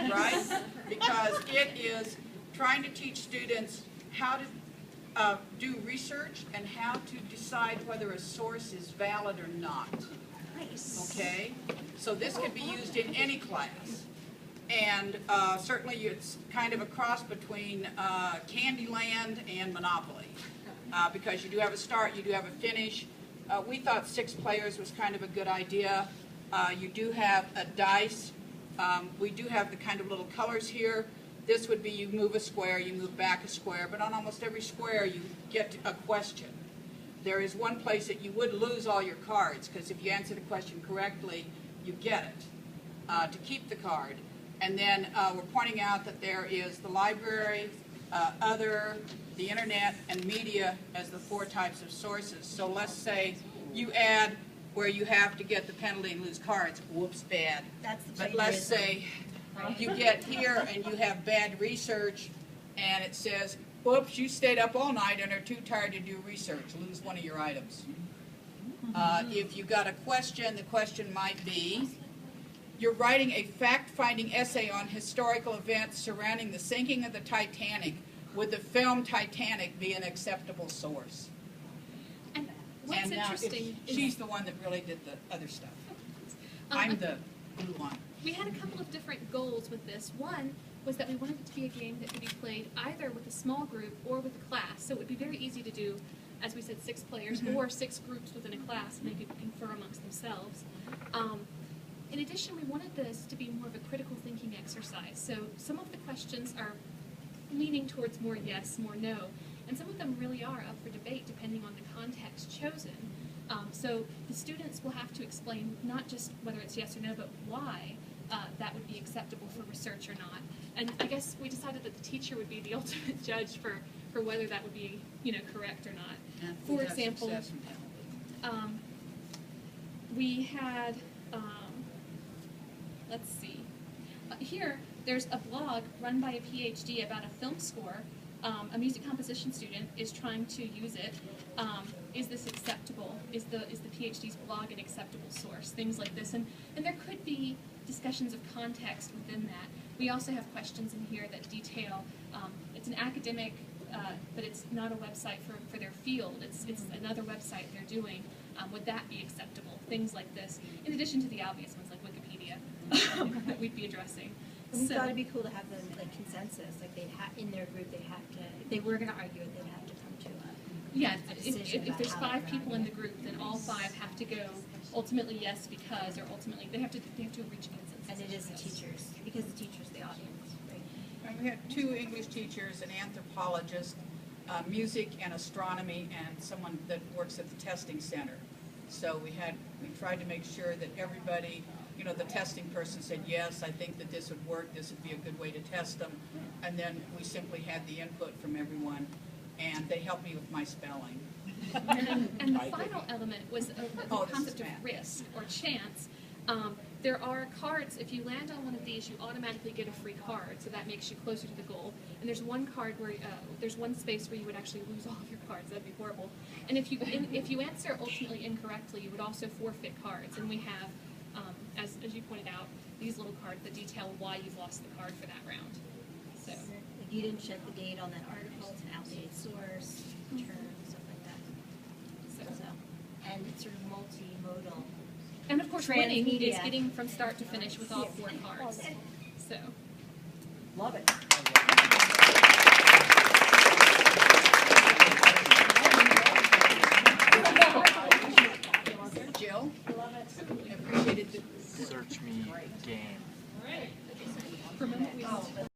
right? Because it is trying to teach students how to do research and how to decide whether a source is valid or not. Nice. Okay? So this could be used in any class. And certainly it's kind of a cross between Candyland and Monopoly. Because you do have a start, you do have a finish. We thought 6 players was kind of a good idea. You do have a dice. We do have the kind of little colors here. This would be you move a square, you move back a square, but on almost every square you get a question. There is one place that you would lose all your cards, because if you answer the question correctly, you get it to keep the card. And then we're pointing out that there is the library, other, the internet, and media as the 4 types of sources. So let's say you add where you have to get the penalty and lose cards. Whoops, bad. That's the But let's say you get here and you have bad research, and it says, whoops, you stayed up all night and are too tired to do research. Lose one of your items. If you got a question, the question might be, you're writing a fact-finding essay on historical events surrounding the sinking of the Titanic. Would the film Titanic be an acceptable source? And what's And now interesting is she's the one that really did the other stuff. I'm the blue one. we had a couple of different goals with this. One was that we wanted it to be a game that could be played either with a small group or with a class. So it would be very easy to do, as we said, 6 players or 6 groups within a class, and they could confer amongst themselves. In addition, we wanted this to be more of a critical thinking exercise. So some of the questions are leaning towards more yes, more no, and some of them really are up for debate depending on the context chosen. So the students will have to explain not just whether it's yes or no, but why that would be acceptable for research or not. And I guess we decided that the teacher would be the ultimate judge for whether that would be, correct or not. And For we have example, success and penalty. we had, let's see, here there's a blog run by a PhD about a film score. A music composition student is trying to use it. Is this acceptable? Is the PhD's blog an acceptable source? Things like this, and there could be discussions of context within that. We also have questions in here that detail. It's an academic, but it's not a website for their field. It's another website they're doing. Would that be acceptable? Things like this, in addition to the obvious ones like Wikipedia that we'd be addressing. We thought it'd be cool to have them like consensus, like they'd have in their group. They'd have to, if they were going to argue it, they'd have to come to Yeah, a decision if about there's how 5 they're people gonna in the group, then all 5 have to go ultimately yes because, or ultimately they have to reach a consensus. And it is the teachers, because the teacher's the audience, right? And we had 2 English teachers, an anthropologist, music and astronomy, and someone that works at the testing center. So we tried to make sure that everybody, the testing person said, yes, I think that this would work, this would be a good way to test them. And then we simply had the input from everyone, and they helped me with my spelling. And the final element was the Oh, this concept is of bad. risk or chance. There are cards, if you land on one of these, you automatically get a free card, so that makes you closer to the goal. And there's one card where, there's one space where you would actually lose all of your cards. That'd be horrible. And if you answer ultimately incorrectly, you would also forfeit cards. And we have, as you pointed out, these little cards that detail why you've lost the card for that round. So. Like you didn't check the date on that article, it's an outdated source, term, stuff like that. So, and it's sort of multimodal. And of course, winning is Transmedia. getting from start to finish with all 4 cards. So. Love it. Jill? I appreciated the Search me game. For a moment, we